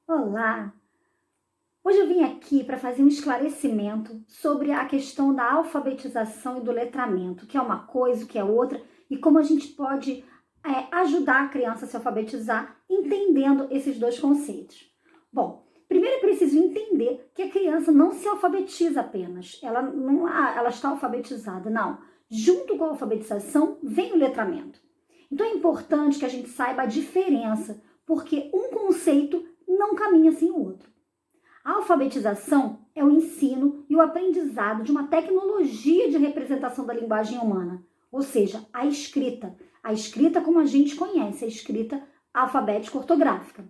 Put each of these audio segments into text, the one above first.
Olá! Hoje eu vim aqui para fazer um esclarecimento sobre a questão da alfabetização e do letramento, que é uma coisa, que é outra, e como a gente pode ajudar a criança a se alfabetizar entendendo esses dois conceitos. Bom, primeiro é preciso entender que a criança não se alfabetiza apenas, ela está alfabetizada, não. Junto com a alfabetização vem o letramento. Então é importante que a gente saiba a diferença, porque um conceito não caminha sem o outro. A alfabetização é o ensino e o aprendizado de uma tecnologia de representação da linguagem humana, ou seja, a escrita como a gente conhece, a escrita alfabética ortográfica.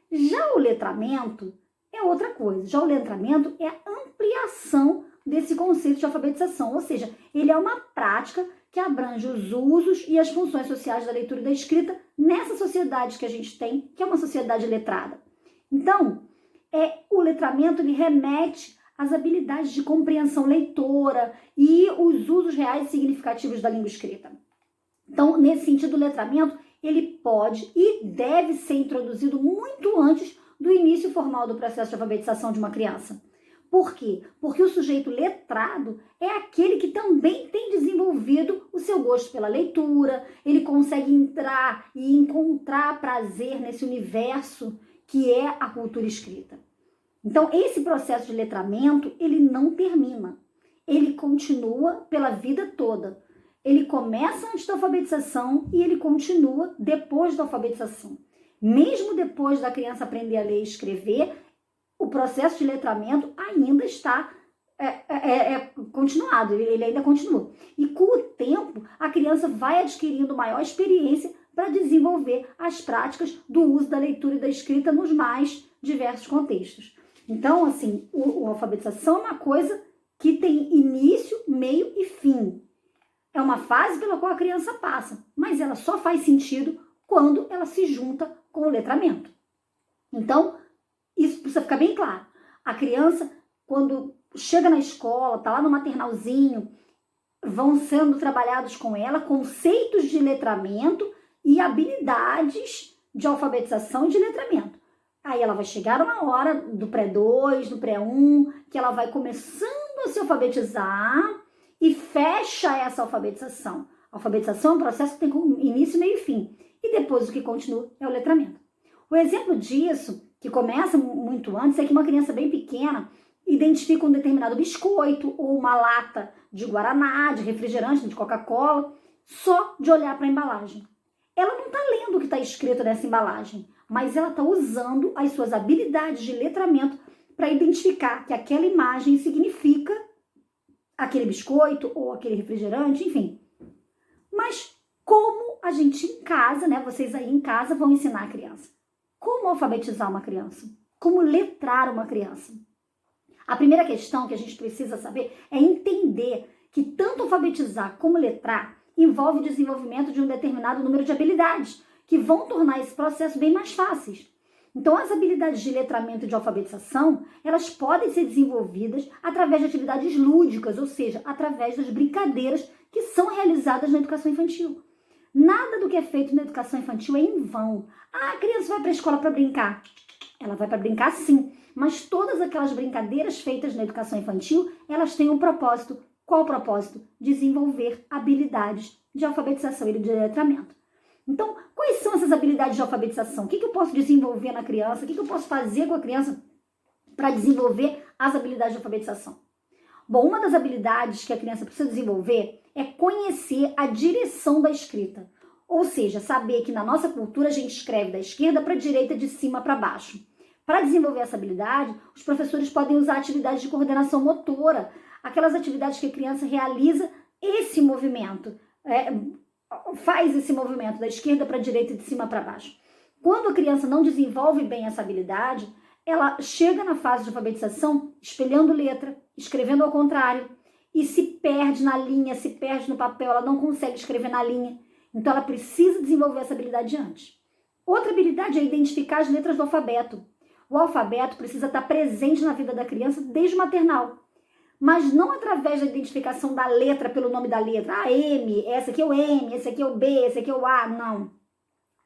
Já o letramento é outra coisa, já o letramento é a ampliação desse conceito de alfabetização, ou seja, ele é uma prática que abrange os usos e as funções sociais da leitura e da escrita nessa sociedade que a gente tem, que é uma sociedade letrada. Então, o letramento ele remete às habilidades de compreensão leitora e os usos reais e significativos da língua escrita. Então, nesse sentido, o letramento ele pode e deve ser introduzido muito antes do início formal do processo de alfabetização de uma criança. Por quê? Porque o sujeito letrado é aquele que também tem desenvolvido o seu gosto pela leitura, ele consegue entrar e encontrar prazer nesse universo que é a cultura escrita. Então, esse processo de letramento, ele não termina. Ele continua pela vida toda. Ele começa antes da alfabetização e ele continua depois da alfabetização. Mesmo depois da criança aprender a ler e escrever, o processo de letramento ainda está continuado, ele ainda continua. E com o tempo, a criança vai adquirindo maior experiência para desenvolver as práticas do uso da leitura e da escrita nos mais diversos contextos. Então, assim, a alfabetização é uma coisa que tem início, meio e fim. É uma fase pela qual a criança passa, mas ela só faz sentido quando ela se junta com o letramento. Então, isso precisa ficar bem claro. A criança, quando chega na escola, está lá no maternalzinho, vão sendo trabalhados com ela conceitos de letramento e habilidades de alfabetização e de letramento. Aí ela vai chegar uma hora do pré-2, do pré-1, que ela vai começando a se alfabetizar e fecha essa alfabetização. A alfabetização é um processo que tem início, meio e fim. E depois o que continua é o letramento. O exemplo disso, que começa muito antes, é que uma criança bem pequena identifica um determinado biscoito ou uma lata de guaraná, de refrigerante, de Coca-Cola, só de olhar para a embalagem. Ela não está lendo o que está escrito nessa embalagem, mas ela está usando as suas habilidades de letramento para identificar que aquela imagem significa aquele biscoito ou aquele refrigerante, enfim. Mas como a gente em casa, né, vocês aí em casa vão ensinar a criança? Como alfabetizar uma criança? Como letrar uma criança? A primeira questão que a gente precisa saber é entender que tanto alfabetizar como letrar envolve o desenvolvimento de um determinado número de habilidades que vão tornar esse processo bem mais fáceis. Então, as habilidades de letramento e de alfabetização, elas podem ser desenvolvidas através de atividades lúdicas, ou seja, através das brincadeiras que são realizadas na educação infantil. Nada do que é feito na educação infantil é em vão. A criança vai para a escola para brincar. Ela vai para brincar sim, mas todas aquelas brincadeiras feitas na educação infantil, elas têm um propósito. Qual o propósito? Desenvolver habilidades de alfabetização e de letramento. Então, quais são essas habilidades de alfabetização? O que eu posso desenvolver na criança? O que eu posso fazer com a criança para desenvolver as habilidades de alfabetização? Bom, uma das habilidades que a criança precisa desenvolver é conhecer a direção da escrita. Ou seja, saber que na nossa cultura a gente escreve da esquerda para a direita, de cima para baixo. Para desenvolver essa habilidade, os professores podem usar atividades de coordenação motora, aquelas atividades que a criança realiza esse movimento, faz esse movimento da esquerda para a direita e de cima para baixo. Quando a criança não desenvolve bem essa habilidade, ela chega na fase de alfabetização espelhando letra, escrevendo ao contrário, e se perde na linha, se perde no papel, ela não consegue escrever na linha. Então ela precisa desenvolver essa habilidade antes. Outra habilidade é identificar as letras do alfabeto. O alfabeto precisa estar presente na vida da criança desde o maternal, mas não através da identificação da letra pelo nome da letra. Ah, M, esse aqui é o M, esse aqui é o B, esse aqui é o A, não.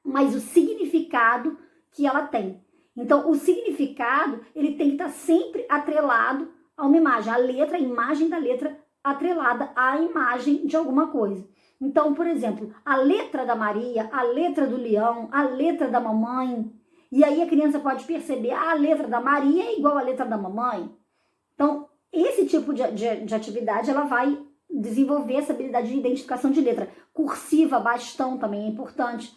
Mas o significado que ela tem. Então, o significado, ele tem que estar sempre atrelado a uma imagem. A letra, a imagem da letra atrelada à imagem de alguma coisa. Então, por exemplo, a letra da Maria, a letra do leão, a letra da mamãe. E aí a criança pode perceber, a letra da Maria é igual à letra da mamãe. Então, esse tipo de atividade, ela vai desenvolver essa habilidade de identificação de letra. Cursiva, bastão também é importante.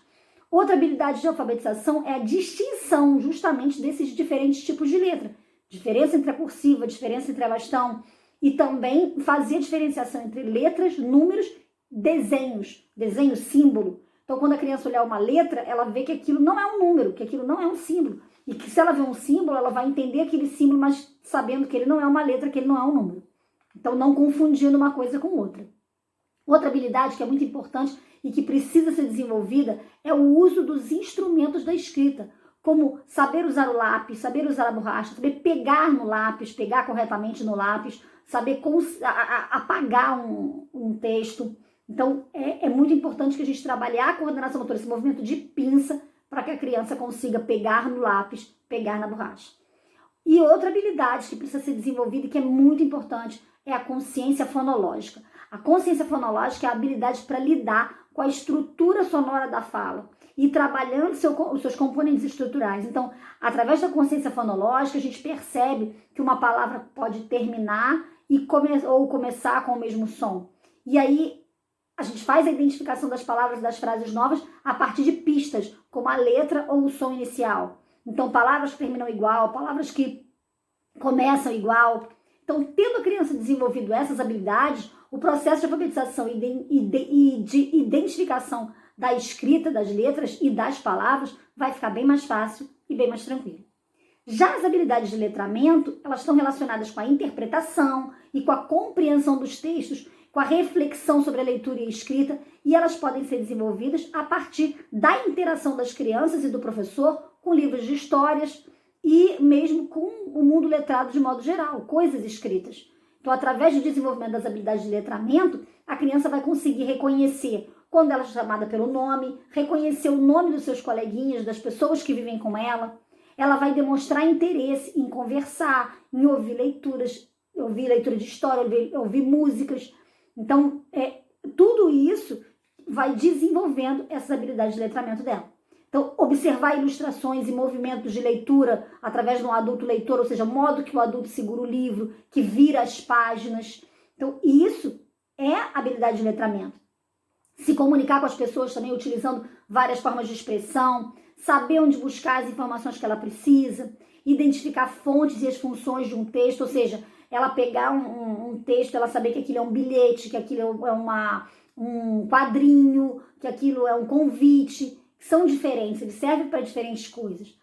Outra habilidade de alfabetização é a distinção justamente desses diferentes tipos de letra. Diferença entre a cursiva, diferença entre a bastão. E também fazer a diferenciação entre letras, números, desenhos. Desenho, símbolo. Então, quando a criança olhar uma letra, ela vê que aquilo não é um número, que aquilo não é um símbolo. E que se ela vê um símbolo, ela vai entender aquele símbolo, mas sabendo que ele não é uma letra, que ele não é um número. Então, não confundindo uma coisa com outra. Outra habilidade que é muito importante e que precisa ser desenvolvida é o uso dos instrumentos da escrita, como saber usar o lápis, saber usar a borracha, saber pegar no lápis, pegar corretamente no lápis, saber apagar um texto. Então, é muito importante que a gente trabalhe a coordenação motora, esse movimento de pinça, para que a criança consiga pegar no lápis, pegar na borracha. E outra habilidade que precisa ser desenvolvida e que é muito importante é a consciência fonológica. A consciência fonológica é a habilidade para lidar com a estrutura sonora da fala e trabalhando os seus componentes estruturais. Então, através da consciência fonológica, a gente percebe que uma palavra pode terminar ou começar com o mesmo som. E aí, a gente faz a identificação das palavras e das frases novas a partir de pistas, como a letra ou o som inicial. Então, palavras que terminam igual, palavras que começam igual. Então, tendo a criança desenvolvido essas habilidades, o processo de alfabetização e de identificação da escrita, das letras e das palavras vai ficar bem mais fácil e bem mais tranquilo. Já as habilidades de letramento, elas estão relacionadas com a interpretação e com a compreensão dos textos, com a reflexão sobre a leitura e a escrita, e elas podem ser desenvolvidas a partir da interação das crianças e do professor com livros de histórias e mesmo com o mundo letrado de modo geral, coisas escritas. Então, através do desenvolvimento das habilidades de letramento, a criança vai conseguir reconhecer quando ela é chamada pelo nome, reconhecer o nome dos seus coleguinhas, das pessoas que vivem com ela. Ela vai demonstrar interesse em conversar, em ouvir leituras, ouvir leitura de história, ouvir músicas. Então, tudo isso vai desenvolvendo essas habilidades de letramento dela. Então, observar ilustrações e movimentos de leitura através de um adulto leitor, ou seja, o modo que o adulto segura o livro, que vira as páginas. Então, isso é habilidade de letramento. Se comunicar com as pessoas também utilizando várias formas de expressão, saber onde buscar as informações que ela precisa, identificar fontes e as funções de um texto, ou seja, ela pegar um texto, ela saber que aquilo é um bilhete, que aquilo é um quadrinho, que aquilo é um convite, são diferentes, eles servem para diferentes coisas.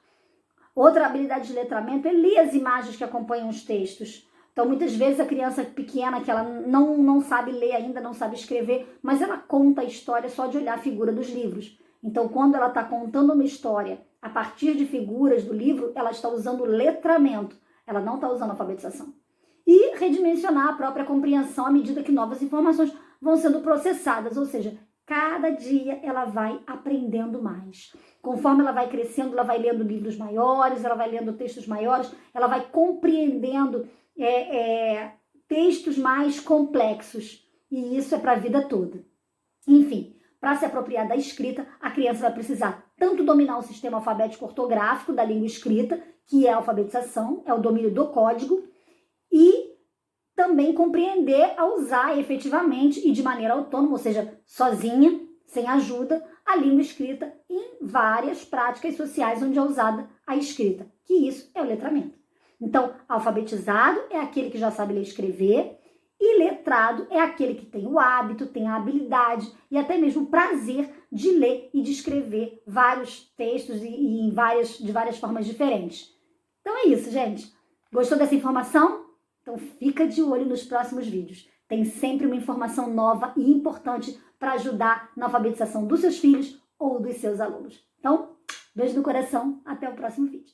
Outra habilidade de letramento é ler as imagens que acompanham os textos. Então, muitas vezes a criança pequena, que ela não sabe ler ainda, não sabe escrever, mas ela conta a história só de olhar a figura dos livros. Então, quando ela está contando uma história a partir de figuras do livro, ela está usando letramento, ela não está usando alfabetização. E redimensionar a própria compreensão à medida que novas informações vão sendo processadas, ou seja, cada dia ela vai aprendendo mais. Conforme ela vai crescendo, ela vai lendo livros maiores, ela vai lendo textos maiores, ela vai compreendendo textos mais complexos. E isso é para a vida toda. Enfim, para se apropriar da escrita, a criança vai precisar tanto dominar o sistema alfabético ortográfico da língua escrita, que é a alfabetização, é o domínio do código, e também compreender a usar efetivamente e de maneira autônoma, ou seja, sozinha, sem ajuda, a língua escrita em várias práticas sociais onde é usada a escrita, que isso é o letramento. Então, alfabetizado é aquele que já sabe ler e escrever, e letrado é aquele que tem o hábito, tem a habilidade e até mesmo o prazer de ler e de escrever vários textos de várias formas diferentes. Então é isso, gente. Gostou dessa informação? Então fica de olho nos próximos vídeos. Tem sempre uma informação nova e importante para ajudar na alfabetização dos seus filhos ou dos seus alunos. Então, beijo no coração, até o próximo vídeo.